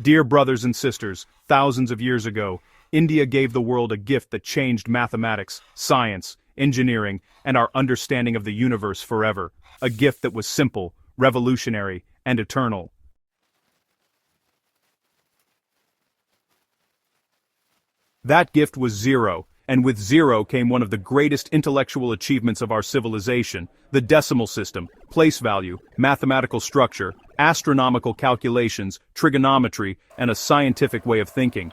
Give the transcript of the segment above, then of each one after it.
Dear brothers and sisters, thousands of years ago, India gave the world a gift that changed mathematics, science, engineering, and our understanding of the universe forever. A gift that was simple, revolutionary, and eternal. That gift was zero, and with zero came one of the greatest intellectual achievements of our civilization, the decimal system, place value, mathematical structure, astronomical calculations, trigonometry, and a scientific way of thinking.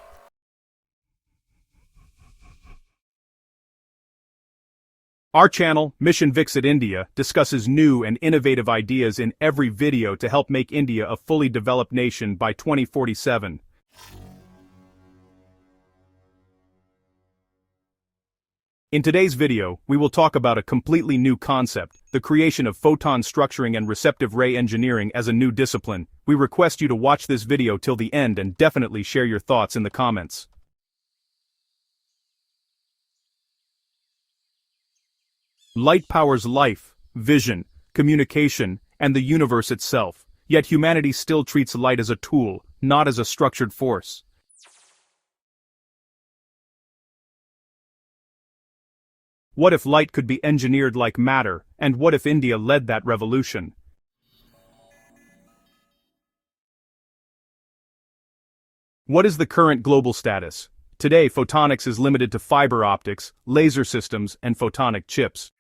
Our channel, Mission Viksit India, discusses new and innovative ideas in every video to help make India a fully developed nation by 2047. In today's video, we will talk about a completely new concept, the creation of photon structuring and receptive ray engineering as a new discipline. We request you to watch this video till the end and definitely share your thoughts in the comments. Light powers life, vision, communication, and the universe itself, yet humanity still treats light as a tool, not as a structured force. What if light could be engineered like matter, and what if India led that revolution? What is the current global status? Today, photonics is limited to fiber optics, laser systems, and photonic chips.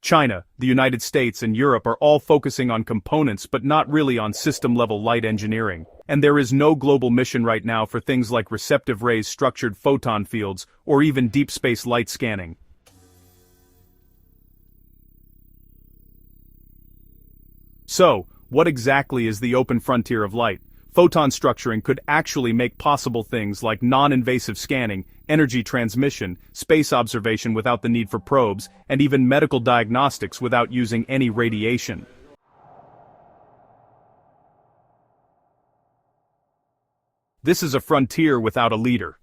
China, the United States, and Europe are all focusing on components but not really on system-level light engineering. And there is no global mission right now for things like receptive rays, structured photon fields, or even deep space light scanning. So, what exactly is the open frontier of light? Photon structuring could actually make possible things like non-invasive scanning, energy transmission, space observation without the need for probes, and even medical diagnostics without using any radiation. This is a frontier without a leader.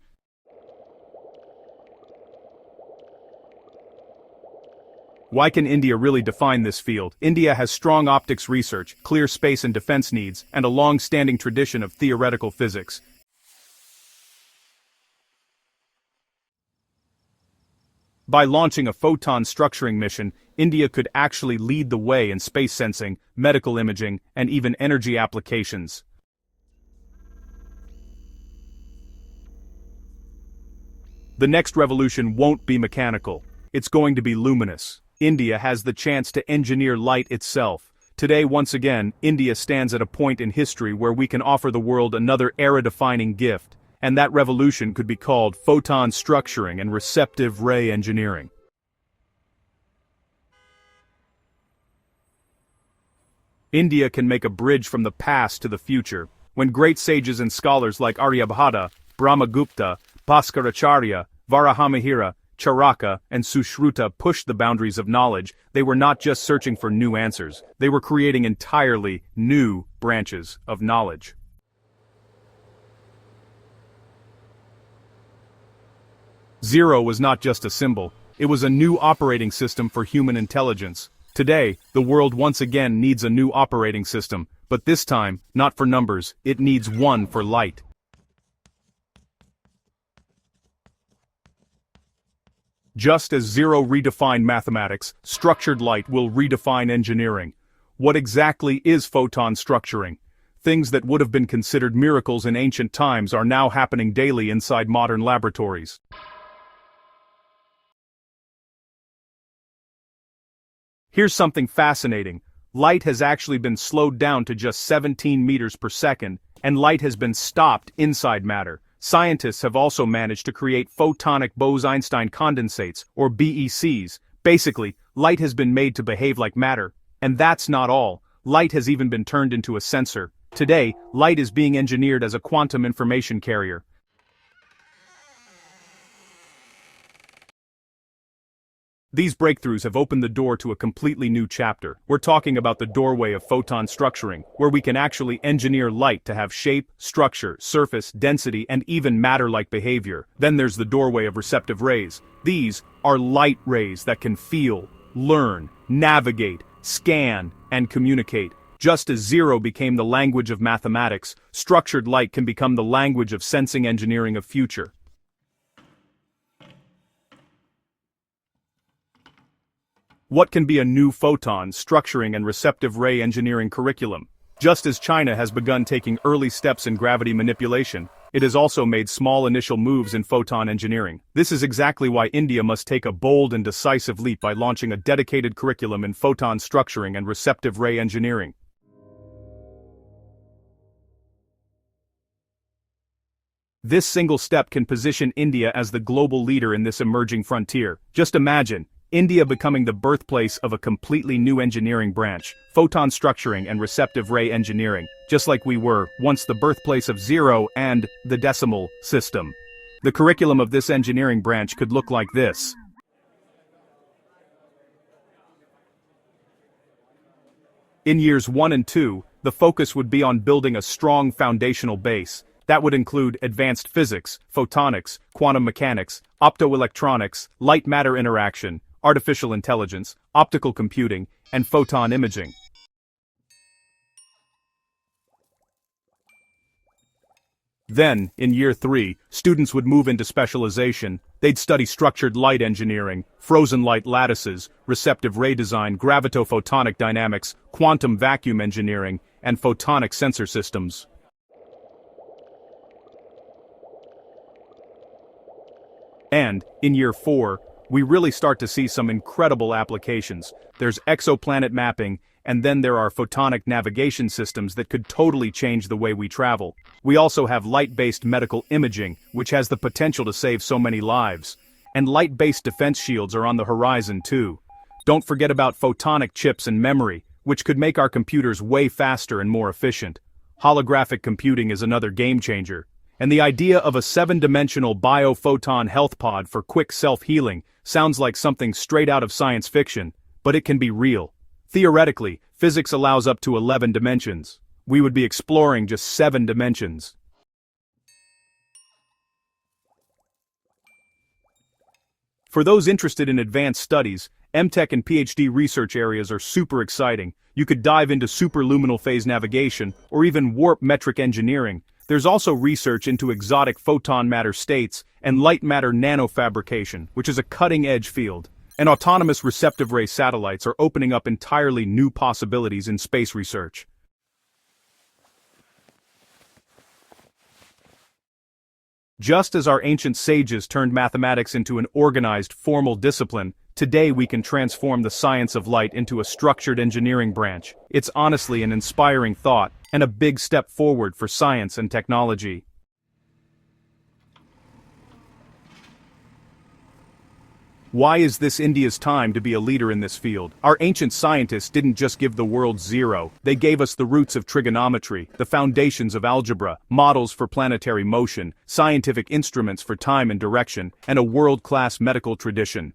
Why can India really define this field? India has strong optics research, clear space and defense needs, and a long-standing tradition of theoretical physics. By launching a photon structuring mission, India could actually lead the way in space sensing, medical imaging, and even energy applications. The next revolution won't be mechanical. It's going to be luminous. India has the chance to engineer light itself. Today, once again, India stands at a point in history where we can offer the world another era-defining gift, and that revolution could be called photon structuring and receptive ray engineering. India can make a bridge from the past to the future. When great sages and scholars like Aryabhata, Brahmagupta, Bhaskaracharya, Varahamihira, Charaka, and Sushruta pushed the boundaries of knowledge, they were not just searching for new answers, they were creating entirely new branches of knowledge. Zero was not just a symbol, it was a new operating system for human intelligence. Today, the world once again needs a new operating system, but this time, not for numbers, it needs one for light. Just as zero redefined mathematics, structured light will redefine engineering. What exactly is photon structuring? Things that would have been considered miracles in ancient times are now happening daily inside modern laboratories. Here's something fascinating. Light has actually been slowed down to just 17 meters per second, and light has been stopped inside matter. Scientists have also managed to create photonic Bose-Einstein condensates, or BECs. Basically, light has been made to behave like matter. And that's not all. Light has even been turned into a sensor. Today, light is being engineered as a quantum information carrier. These breakthroughs have opened the door to a completely new chapter. We're talking about the doorway of photon structuring, where we can actually engineer light to have shape, structure, surface, density, and even matter-like behavior. Then there's the doorway of receptive rays. These are light rays that can feel, learn, navigate, scan, and communicate. Just as zero became the language of mathematics, structured light can become the language of sensing engineering of future. What can be a new photon, structuring and receptive ray engineering curriculum? Just as China has begun taking early steps in gravity manipulation, it has also made small initial moves in photon engineering. This is exactly why India must take a bold and decisive leap by launching a dedicated curriculum in photon structuring and receptive ray engineering. This single step can position India as the global leader in this emerging frontier. Just imagine, India becoming the birthplace of a completely new engineering branch, photon structuring and receptive ray engineering, just like we were once the birthplace of zero and the decimal system. The curriculum of this engineering branch could look like this. In years 1 and 2, the focus would be on building a strong foundational base. That would include advanced physics, photonics, quantum mechanics, optoelectronics, light-matter interaction, artificial intelligence, optical computing, and photon imaging. Then, in year 3, students would move into specialization. They'd study structured light engineering, frozen light lattices, receptive ray design, gravitophotonic dynamics, quantum vacuum engineering, and photonic sensor systems. And, in year 4, we really start to see some incredible applications. There's exoplanet mapping, and then there are photonic navigation systems that could totally change the way we travel. We also have light-based medical imaging, which has the potential to save so many lives. And light-based defense shields are on the horizon too. Don't forget about photonic chips and memory, which could make our computers way faster and more efficient. Holographic computing is another game-changer. And the idea of a 7-dimensional biophoton health pod for quick self-healing sounds like something straight out of science fiction, but it can be real. Theoretically, physics allows up to 11 dimensions. We would be exploring just 7 dimensions. For those interested in advanced studies, MTech and PhD research areas are super exciting. You could dive into superluminal phase navigation, or even warp metric engineering. There's also research into exotic photon matter states and light matter nanofabrication, which is a cutting-edge field. And autonomous receptive ray satellites are opening up entirely new possibilities in space research. Just as our ancient sages turned mathematics into an organized, formal discipline, today we can transform the science of light into a structured engineering branch. It's honestly an inspiring thought, and a big step forward for science and technology. Why is this India's time to be a leader in this field? Our ancient scientists didn't just give the world zero, they gave us the roots of trigonometry, the foundations of algebra, models for planetary motion, scientific instruments for time and direction, and a world-class medical tradition.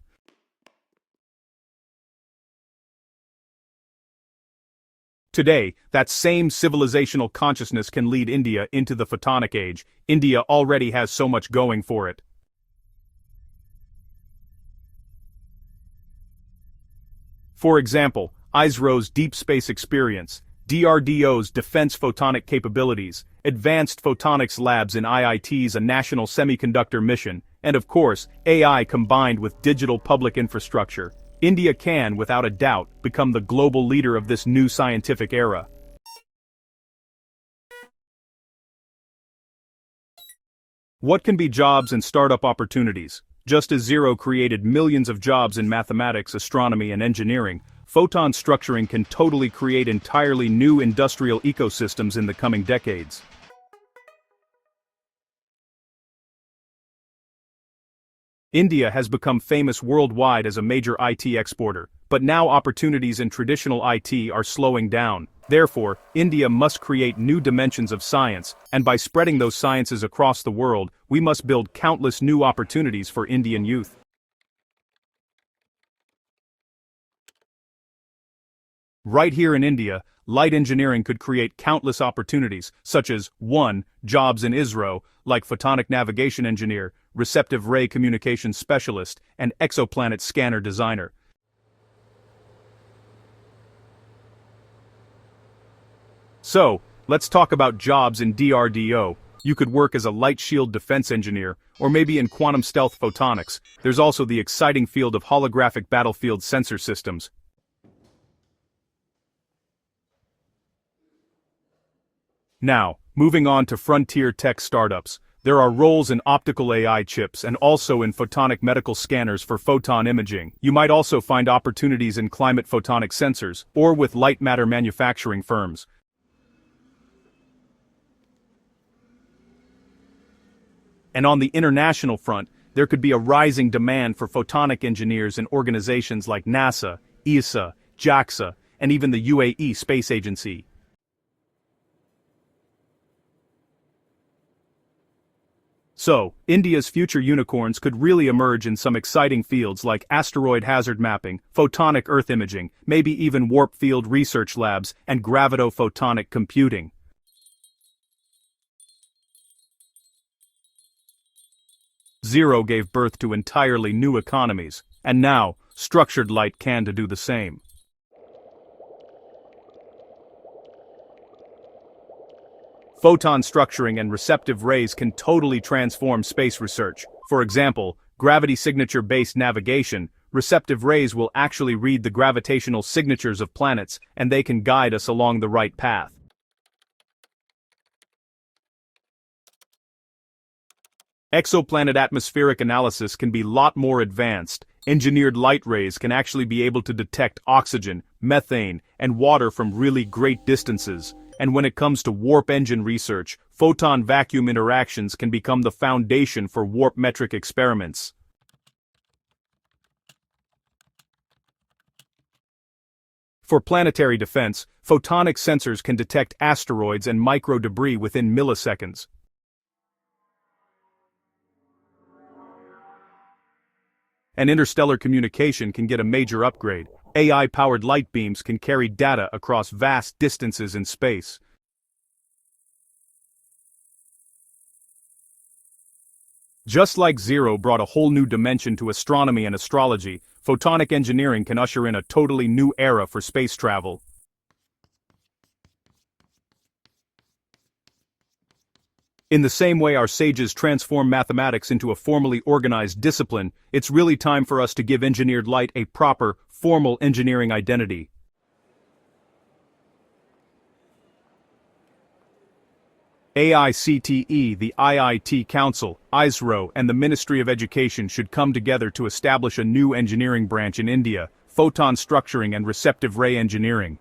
Today, that same civilizational consciousness can lead India into the photonic age. India already has so much going for it. For example, ISRO's Deep Space Experience, DRDO's Defense Photonic Capabilities, Advanced Photonics Labs in IIT's a national semiconductor mission, and of course, AI combined with digital public infrastructure. India can, without a doubt, become the global leader of this new scientific era. What can be jobs and startup opportunities? Just as zero created millions of jobs in mathematics, astronomy, and engineering, photon structuring can totally create entirely new industrial ecosystems in the coming decades. India has become famous worldwide as a major IT exporter, but now opportunities in traditional IT are slowing down. Therefore, India must create new dimensions of science, and by spreading those sciences across the world, we must build countless new opportunities for Indian youth. Right here in India, light engineering could create countless opportunities, such as 1. Jobs in ISRO, like photonic navigation engineer, receptive ray communications specialist, and exoplanet scanner designer. So, let's talk about jobs in DRDO. You could work as a light shield defense engineer, or maybe in quantum stealth photonics. There's also the exciting field of holographic battlefield sensor systems. Now, moving on to frontier tech startups. There are roles in optical AI chips and also in photonic medical scanners for photon imaging. You might also find opportunities in climate photonic sensors, or with light matter manufacturing firms. And on the international front, there could be a rising demand for photonic engineers in organizations like NASA, ESA, JAXA, and even the UAE Space Agency. So, India's future unicorns could really emerge in some exciting fields like asteroid hazard mapping, photonic Earth imaging, maybe even warp field research labs, and gravitophotonic computing. Zero gave birth to entirely new economies, and now, structured light can do the same. Photon structuring and receptive rays can totally transform space research. For example, gravity signature-based navigation, receptive rays will actually read the gravitational signatures of planets, and they can guide us along the right path. Exoplanet atmospheric analysis can be a lot more advanced. Engineered light rays can actually be able to detect oxygen, methane, and water from really great distances. And when it comes to warp engine research, photon-vacuum interactions can become the foundation for warp metric experiments. For planetary defense, photonic sensors can detect asteroids and micro-debris within milliseconds. And interstellar communication can get a major upgrade. AI-powered light beams can carry data across vast distances in space. Just like Zero brought a whole new dimension to astronomy and astrology, photonic engineering can usher in a totally new era for space travel. In the same way our sages transform mathematics into a formally organized discipline, it's really time for us to give engineered light a proper, formal engineering identity. AICTE, the IIT Council, ISRO, and the Ministry of Education should come together to establish a new engineering branch in India, photon structuring and receptive ray engineering.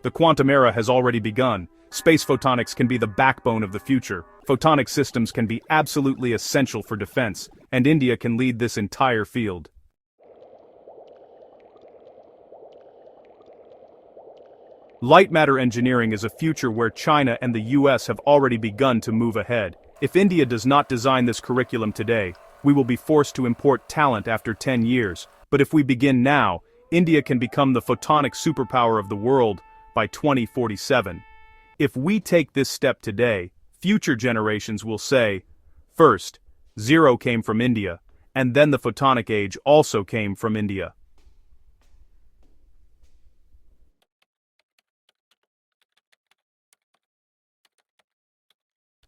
The quantum era has already begun. Space photonics can be the backbone of the future. Photonic systems can be absolutely essential for defense, and India can lead this entire field. Light matter engineering is a future where China and the US have already begun to move ahead. If India does not design this curriculum today, we will be forced to import talent after 10 years. But if we begin now, India can become the photonic superpower of the world by 2047. If we take this step today, future generations will say, first, Zero came from India, and then the photonic age also came from India.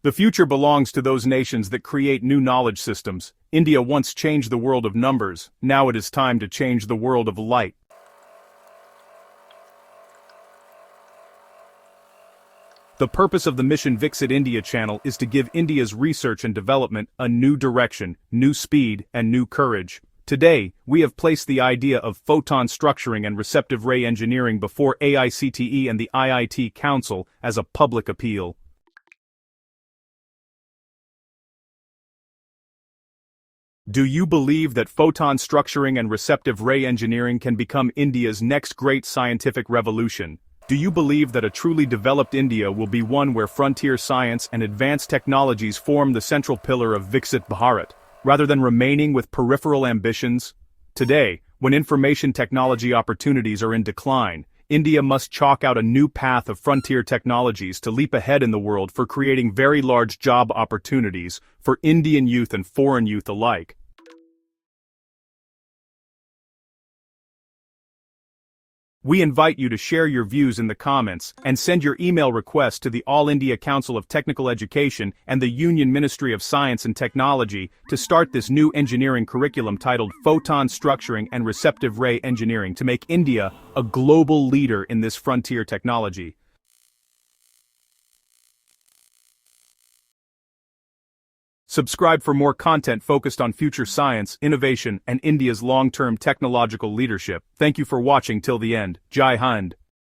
The future belongs to those nations that create new knowledge systems. India once changed the world of numbers, now it is time to change the world of light. The purpose of the Mission Viksit India channel is to give India's research and development a new direction, new speed, and new courage. Today, we have placed the idea of photon structuring and receptive ray engineering before AICTE and the IIT Council as a public appeal. Do you believe that photon structuring and receptive ray engineering can become India's next great scientific revolution? Do you believe that a truly developed India will be one where frontier science and advanced technologies form the central pillar of Viksit Bharat, rather than remaining with peripheral ambitions? Today, when information technology opportunities are in decline, India must chalk out a new path of frontier technologies to leap ahead in the world for creating very large job opportunities for Indian youth and foreign youth alike. We invite you to share your views in the comments and send your email requests to the All India Council of Technical Education and the Union Ministry of Science and Technology to start this new engineering curriculum titled Photon Structuring and Receptive Ray Engineering to make India a global leader in this frontier technology. Subscribe for more content focused on future science, innovation, and India's long-term technological leadership. Thank you for watching till the end. Jai Hind.